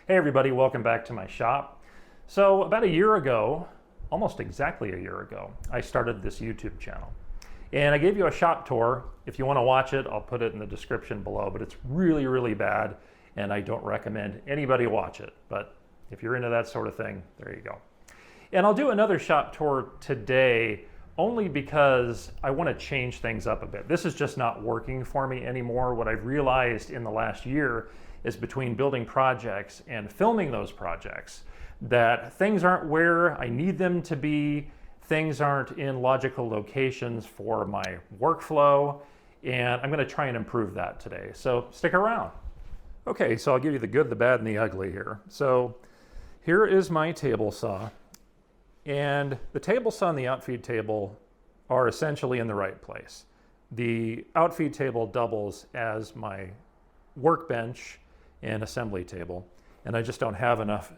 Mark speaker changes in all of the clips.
Speaker 1: Hey everybody, welcome back to my shop. So about a year ago, almost exactly a year ago, I started this YouTube channel. And I gave you a shop tour. If you want to watch it, I'll put it in the description below, but it's really, really bad and I don't recommend anybody watch it. But if you're into that sort of thing, there you go. And I'll do another shop tour today only because I want to change things up a bit. This is just not working for me anymore. What I've realized in the last year is between building projects and filming those projects that things aren't where I need them to be, things aren't in logical locations for my workflow, and I'm going to try and improve that today. So stick around. Okay, so I'll give you the good, the bad, and the ugly here. So here is my table saw, and the table saw and the outfeed table are essentially in the right place. The outfeed table doubles as my workbench and assembly table, and I just don't have enough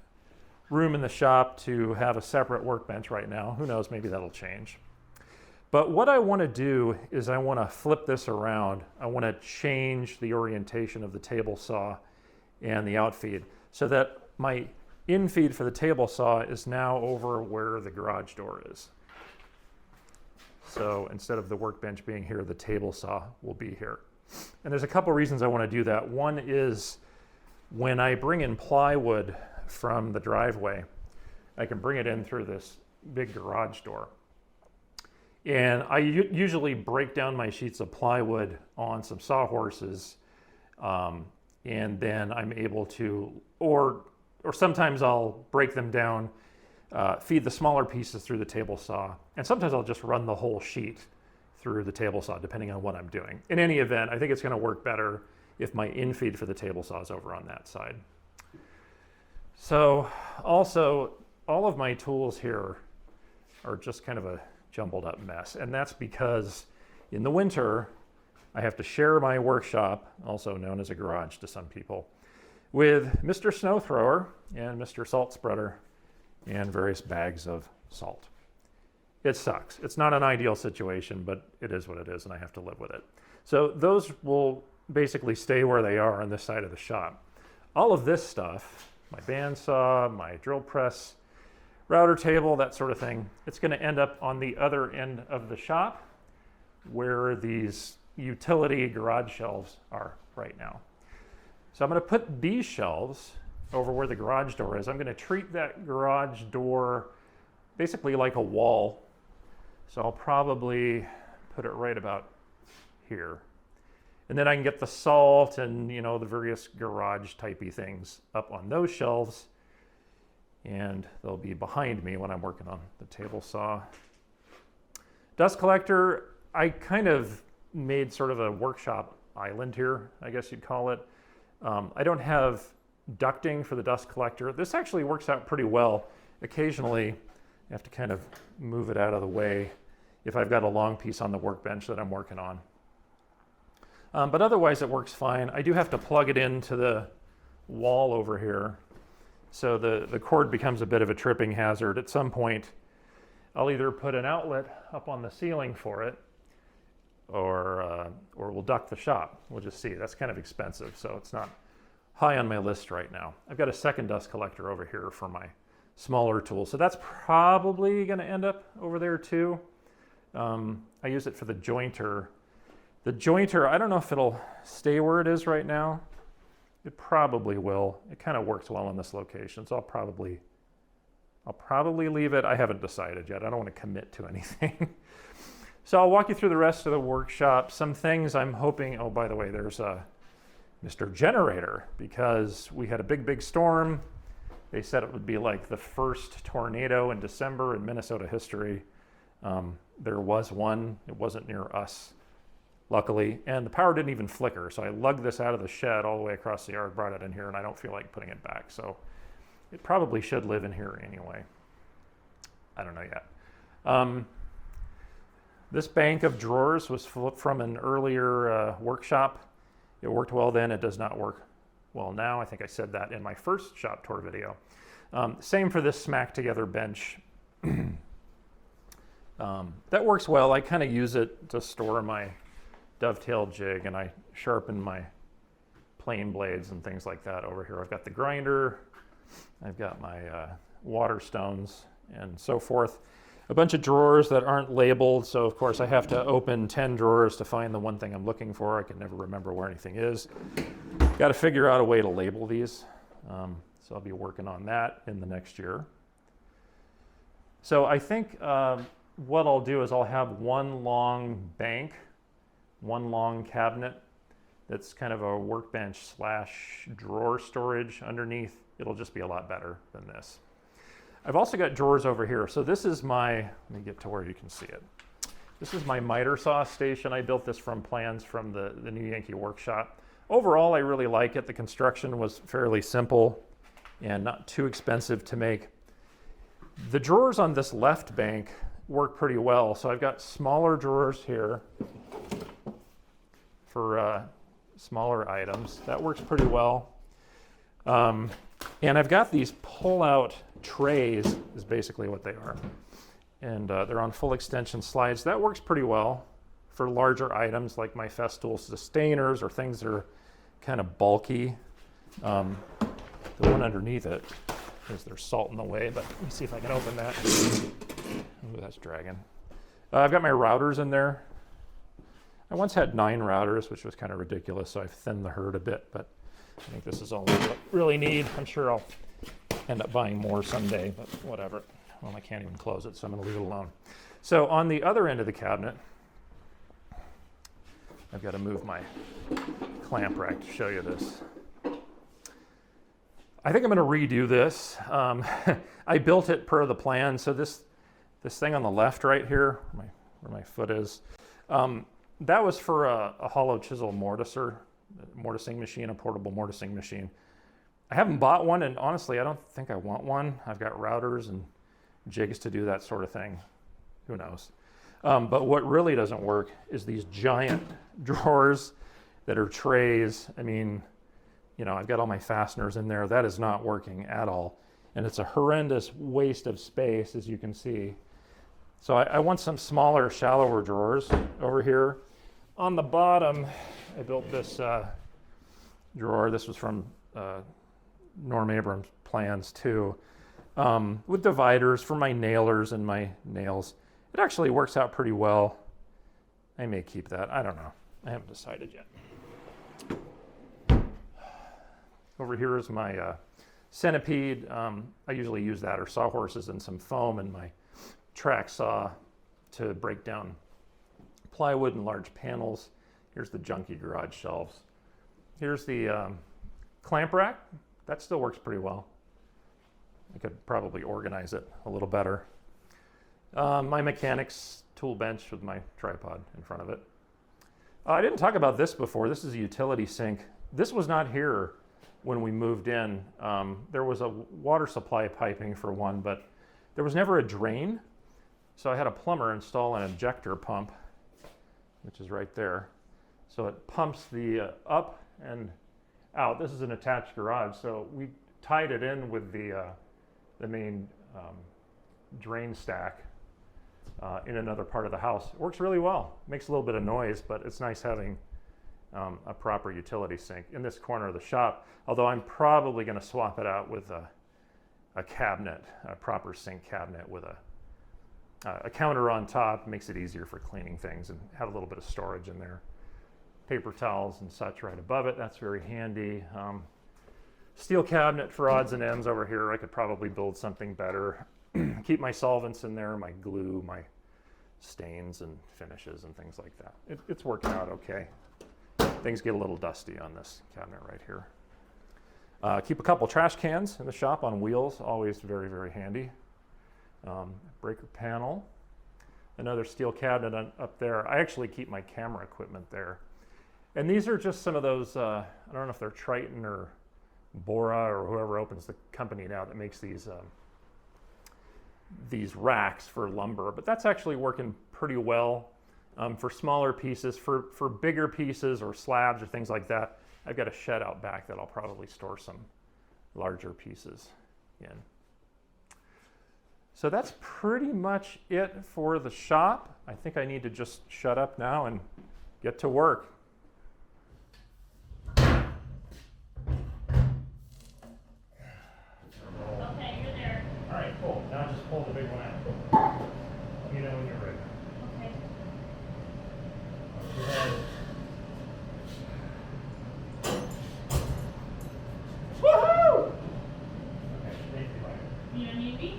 Speaker 1: room in the shop to have a separate workbench right now. Who knows, maybe that'll change. But what I want to do is I want to flip this around. I want to change the orientation of the table saw and the outfeed so that my infeed for the table saw is now over where the garage door is. So instead of the workbench being here, the table saw will be here. And there's a couple reasons I want to do that. One is when I bring in plywood from the driveway, I can bring it in through this big garage door. And I usually break down my sheets of plywood on some sawhorses, and then I'm able to, or sometimes I'll break them down, feed the smaller pieces through the table saw, and sometimes I'll just run the whole sheet through the table saw, depending on what I'm doing. In any event, I think it's going to work better if my infeed for the table saw is over on that side. So also, all of my tools here are just kind of a jumbled up mess, and that's because in the winter, I have to share my workshop, also known as a garage to some people, with Mr. Snow Thrower and Mr. Salt Spreader and various bags of salt. It sucks. It's not an ideal situation, but it is what it is, and I have to live with it. So those will basically stay where they are on this side of the shop. All of this stuff, my bandsaw, my drill press, router table, that sort of thing, it's going to end up on the other end of the shop where these utility garage shelves are right now. So I'm going to put these shelves over where the garage door is. I'm going to treat that garage door basically like a wall. So I'll probably put it right about here. And then I can get the salt and, the various garage typey things up on those shelves. And they'll be behind me when I'm working on the table saw. Dust collector, I kind of made sort of a workshop island here, I guess you'd call it. I don't have ducting for the dust collector. This actually works out pretty well. Occasionally, I have to kind of move it out of the way if I've got a long piece on the workbench that I'm working on. But otherwise, it works fine. I do have to plug it into the wall over here. So the cord becomes a bit of a tripping hazard. At some point, I'll either put an outlet up on the ceiling for it, or we'll duct the shop. We'll just see. That's kind of expensive, so it's not high on my list right now. I've got a second dust collector over here for my smaller tools, so that's probably going to end up over there too. I use it for the jointer. The jointer, I don't know if it'll stay where it is right now. It probably will. It kind of works well in this location, so I'll probably leave it. I haven't decided yet. I don't want to commit to anything. So I'll walk you through the rest of the workshop. Some things I'm hoping, oh, by the way, there's a Mr. Generator, because we had a big storm. They said it would be like the first tornado in December in Minnesota history. There was one. It wasn't near us, luckily, and the power didn't even flicker. So I lugged this out of the shed all the way across the yard, brought it in here, and I don't feel like putting it back. So it probably should live in here anyway. I don't know yet. This bank of drawers was from an earlier workshop. It worked well then. It does not work well now. I think I said that in my first shop tour video. Same for this smack together bench. That works well. I kind of use it to store my dovetail jig, and I sharpen my plane blades and things like that over here. I've got the grinder, I've got my water stones and so forth. A bunch of drawers that aren't labeled, so of course I have to open 10 drawers to find the one thing I'm looking for. I can never remember where anything is. Got to figure out a way to label these. So I'll be working on that in the next year. So I think what I'll do is I'll have one long bank, one long cabinet that's kind of a workbench slash drawer storage underneath. It'll just be a lot better than this. I've also got drawers over here. So this is my, let me get to where you can see it. This is my miter saw station. I built this from plans from the New Yankee workshop. Overall, I really like it. The construction was fairly simple and not too expensive to make. The drawers on this left bank work pretty well. So I've got smaller drawers here for smaller items. That works pretty well. And I've got these pull-out trays, is basically what they are. And they're on full extension slides. That works pretty well for larger items like my Festool sustainers or things that are kind of bulky. The one underneath it is there's salt in the way, but let me see if I can open that. Ooh, that's dragging. I've got my routers in there. I once had 9 routers, which was kind of ridiculous, so I've thinned the herd a bit, but I think this is all I really need. I'm sure I'll end up buying more someday, but whatever. Well, I can't even close it, so I'm going to leave it alone. So on the other end of the cabinet, I've got to move my clamp rack to show you this. I think I'm going to redo this. I built it per the plan. So this thing on the left right here, where my foot is, that was for a hollow chisel mortiser, mortising machine, a portable mortising machine. I haven't bought one, and honestly, I don't think I want one. I've got routers and jigs to do that sort of thing. Who knows? But what really doesn't work is these giant drawers that are trays. I mean, you know, I've got all my fasteners in there. That is not working at all. And it's a horrendous waste of space, as you can see. So I want some smaller, shallower drawers over here. On the bottom, I built this drawer. This was from Norm Abrams' plans too, with dividers for my nailers and my nails. It actually works out pretty well. I may keep that. I don't know. I haven't decided yet. Over here is my centipede. I usually use that or sawhorses and some foam and my track saw to break down plywood and large panels. Here's the junky garage shelves. Here's the clamp rack. That still works pretty well. I could probably organize it a little better. My mechanics tool bench with my tripod in front of it. I didn't talk about this before. This is a utility sink. This was not here when we moved in. There was a water supply piping for one, but there was never a drain. So I had a plumber install an injector pump, which is right there. So it pumps the up and out. This is an attached garage, so we tied it in with the main drain stack in another part of the house. It works really well. Makes a little bit of noise, but it's nice having a proper utility sink in this corner of the shop, although I'm probably going to swap it out with a cabinet, a proper sink cabinet with a counter on top. Makes it easier for cleaning things and have a little bit of storage in there. Paper towels and such right above it. That's very handy. Steel cabinet for odds and ends over here. I could probably build something better. Keep my solvents in there, my glue, my stains and finishes and things like that. It's working out okay. Things get a little dusty on this cabinet right here. Keep a couple trash cans in the shop on wheels, always very, very handy. Breaker panel. Another steel cabinet up there. I actually keep my camera equipment there. And these are just some of those, I don't know if they're Triton or Bora or whoever opens the company now that makes these racks for lumber, but that's actually working pretty well for smaller pieces. For bigger pieces or slabs or things like that, I've got a shed out back that I'll probably store some larger pieces in. So that's pretty much it for the shop. I think I need to just shut up now and get to work. pull the big one out. Let me know when you're ready.
Speaker 2: Okay.
Speaker 1: Go ahead. Woohoo! Okay, thank you, Mike.
Speaker 2: You don't need me?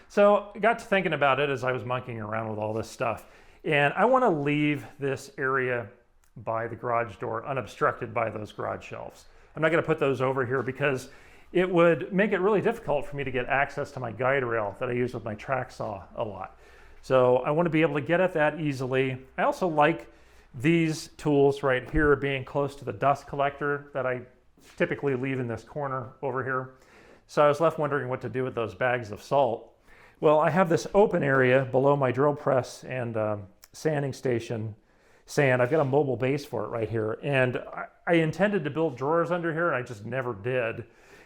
Speaker 1: So I got to thinking about it as I was monkeying around with all this stuff. And I want to leave this area by the garage door unobstructed by those garage shelves. I'm not going to put those over here because it would make it really difficult for me to get access to my guide rail that I use with my track saw a lot. So I want to be able to get at that easily. I also like these tools right here being close to the dust collector that I typically leave in this corner over here. So I was left wondering what to do with those bags of salt. Well, I have this open area below my drill press and sanding station sand. I've got a mobile base for it right here. And I intended to build drawers under here and I just never did.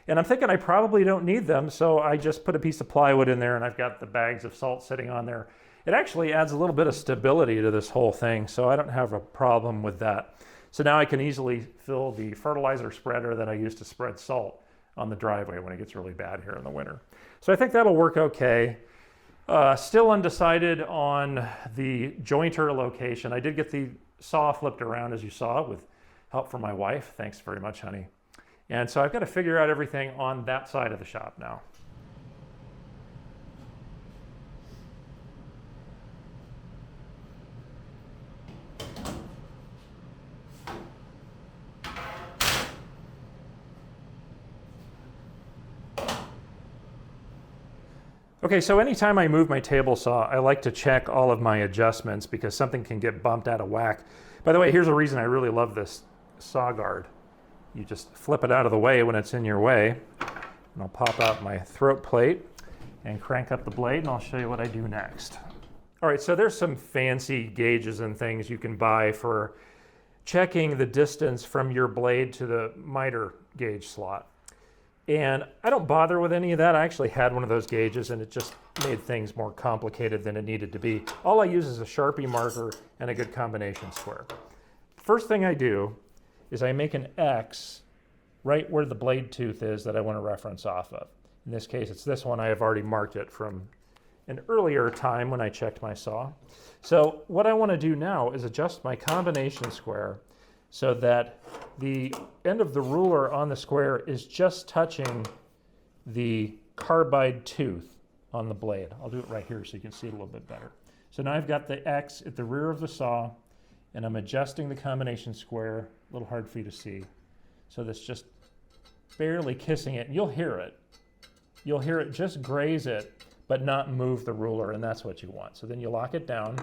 Speaker 1: And I'm thinking I probably don't need them. So I just put a piece of plywood in there and I've got the bags of salt sitting on there. It actually adds a little bit of stability to this whole thing. So I don't have a problem with that. So now I can easily fill the fertilizer spreader that I use to spread salt on the driveway when it gets really bad here in the winter. So I think that'll work okay. Still undecided on the jointer location. I did get the saw flipped around, as you saw, with help from my wife. Thanks very much, honey. And so I've got to figure out everything on that side of the shop now. Okay, so anytime I move my table saw, I like to check all of my adjustments because something can get bumped out of whack. By the way, here's a reason I really love this saw guard. You just flip it out of the way when it's in your way. And I'll pop out my throat plate and crank up the blade, and I'll show you what I do next. All right, so there's some fancy gauges and things you can buy for checking the distance from your blade to the miter gauge slot. And I don't bother with any of that. I actually had one of those gauges and it just made things more complicated than it needed to be. All I use is a Sharpie marker and a good combination square. First thing I do is I make an X right where the blade tooth is that I want to reference off of. In this case, it's this one. I have already marked it from an earlier time when I checked my saw. So what I want to do now is adjust my combination square so that the end of the ruler on the square is just touching the carbide tooth on the blade. I'll do it right here so you can see it a little bit better. So now I've got the X at the rear of the saw and I'm adjusting the combination square, a little hard for you to see. So that's just barely kissing it. And you'll hear it. You'll hear it just graze it, but not move the ruler, and that's what you want. So then you lock it down.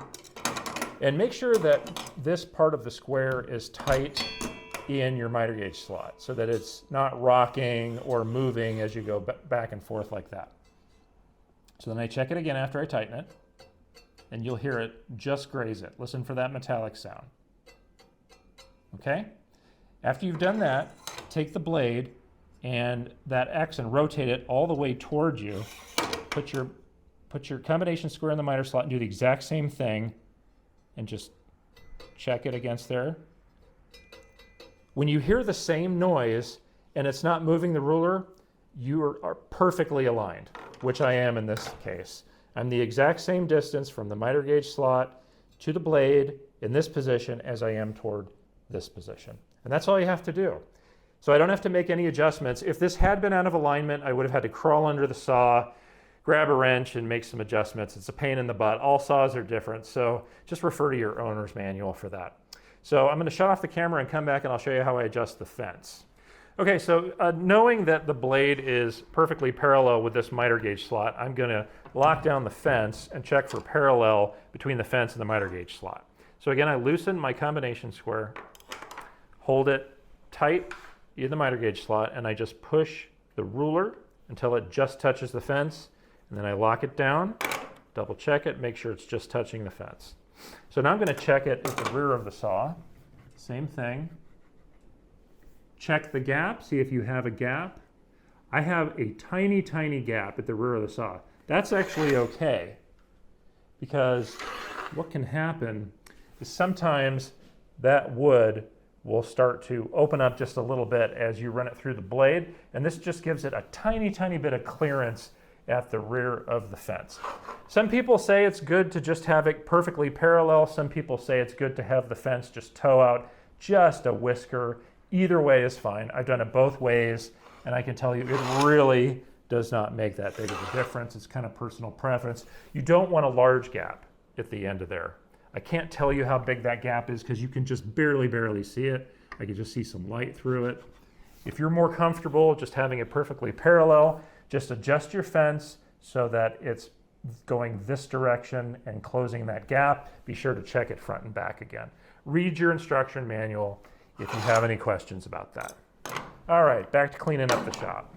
Speaker 1: And make sure that this part of the square is tight in your miter gauge slot so that it's not rocking or moving as you go back and forth like that. So then I check it again after I tighten it, and you'll hear it just graze it. Listen for that metallic sound. Okay? After you've done that, take the blade and that X and rotate it all the way towards you. Put your combination square in the miter slot and do the exact same thing. And just check it against there. When you hear the same noise and it's not moving the ruler, you are perfectly aligned, which I am in this case. I'm the exact same distance from the miter gauge slot to the blade in this position as I am toward this position. And that's all you have to do. So I don't have to make any adjustments. If this had been out of alignment, I would have had to crawl under the saw, grab a wrench and make some adjustments. It's a pain in the butt. All saws are different, so just refer to your owner's manual for that. So I'm going to shut off the camera and come back and I'll show you how I adjust the fence. Okay, so knowing that the blade is perfectly parallel with this miter gauge slot, I'm going to lock down the fence and check for parallel between the fence and the miter gauge slot. So again, I loosen my combination square, hold it tight in the miter gauge slot, and I just push the ruler until it just touches the fence, and then I lock it down, double check it, make sure it's just touching the fence. So now I'm going to check it at the rear of the saw. Same thing. Check the gap, see if you have a gap. I have a tiny, tiny gap at the rear of the saw. That's actually okay, because what can happen is sometimes that wood will start to open up just a little bit as you run it through the blade, and this just gives it a tiny, tiny bit of clearance at the rear of the fence. Some people say it's good to just have it perfectly parallel. Some people say it's good to have the fence just toe out just a whisker. Either way is fine. I've done it both ways, and I can tell you it really does not make that big of a difference. It's kind of personal preference. You don't want a large gap at the end of there. I can't tell you how big that gap is because you can just barely see it. I can just see some light through it. If you're more comfortable just having it perfectly parallel, just adjust your fence so that it's going this direction and closing that gap. Be sure to check it front and back again. Read your instruction manual if you have any questions about that. All right, back to cleaning up the shop.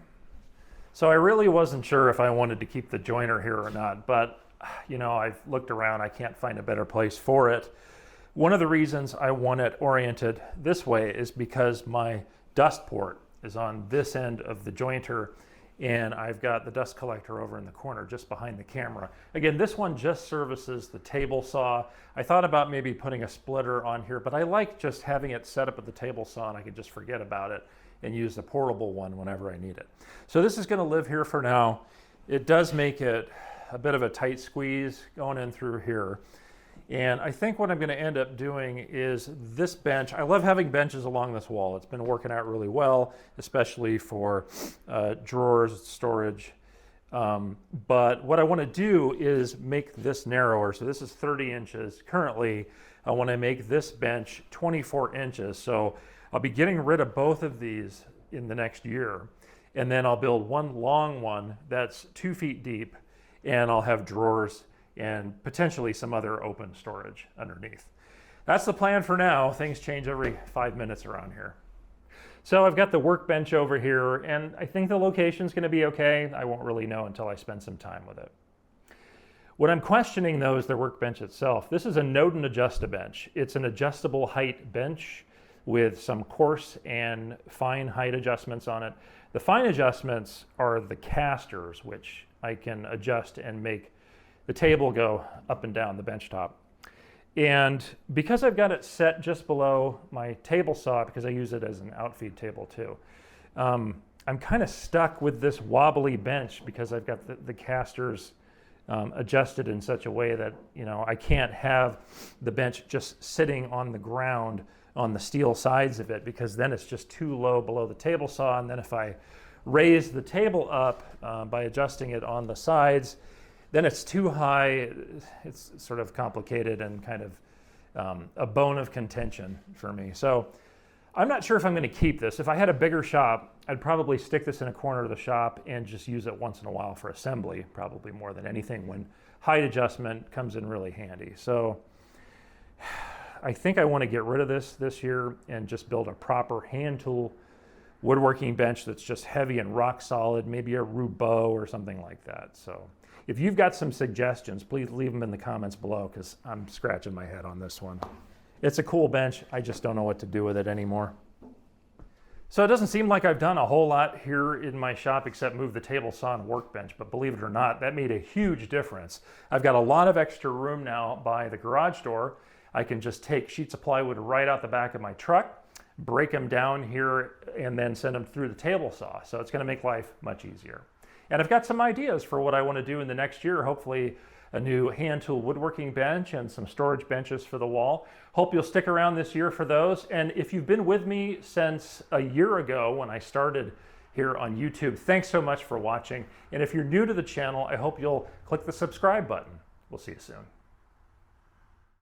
Speaker 1: So I really wasn't sure if I wanted to keep the joiner here or not, but you know, I've looked around, I can't find a better place for it. One of the reasons I want it oriented this way is because my dust port is on this end of the jointer, and I've got the dust collector over in the corner just behind the camera. Again, this one just services the table saw. I thought about maybe putting a splitter on here, but I like just having it set up at the table saw and I could just forget about it and use the portable one whenever I need it. So this is going to live here for now. It does make it a bit of a tight squeeze going in through here. And I think what I'm going to end up doing is this bench. I love having benches along this wall. It's been working out really well, especially for drawers, storage. But what I want to do is make this narrower. So this is 30 inches. Currently, I want to make this bench 24 inches. So I'll be getting rid of both of these in the next year. And then I'll build one long one that's 2 feet deep, and I'll have drawers and potentially some other open storage underneath. That's the plan for now. Things change every 5 minutes around here. So I've got the workbench over here, and I think the location's going to be okay. I won't really know until I spend some time with it. What I'm questioning, though, is the workbench itself. This is a node and adjust-a-bench. It's an adjustable height bench with some coarse and fine height adjustments on it. The fine adjustments are the casters, which I can adjust and make the table go up and down the bench top. And because I've got it set just below my table saw, because I use it as an outfeed table too, I'm kind of stuck with this wobbly bench because I've got the casters adjusted in such a way that, you know, I can't have the bench just sitting on the ground on the steel sides of it, because then it's just too low below the table saw. And then if I raise the table up by adjusting it on the sides, then it's too high. It's sort of complicated and kind of a bone of contention for me. So I'm not sure if I'm going to keep this. If I had a bigger shop, I'd probably stick this in a corner of the shop and just use it once in a while for assembly, probably more than anything, when height adjustment comes in really handy. So I think I want to get rid of this year and just build a proper hand tool woodworking bench that's just heavy and rock solid, maybe a Roubeau or something like that. So if you've got some suggestions, please leave them in the comments below, because I'm scratching my head on this one. It's a cool bench. I just don't know what to do with it anymore. So it doesn't seem like I've done a whole lot here in my shop except move the table saw and workbench, but believe it or not, that made a huge difference. I've got a lot of extra room now by the garage door. I can just take sheets of plywood right out the back of my truck, break them down here, and then send them through the table saw. So it's going to make life much easier. And I've got some ideas for what I want to do in the next year. Hopefully a new hand tool woodworking bench and some storage benches for the wall. Hope you'll stick around this year for those. And if you've been with me since a year ago when I started here on YouTube, thanks so much for watching. And if you're new to the channel, I hope you'll click the subscribe button. We'll see you soon.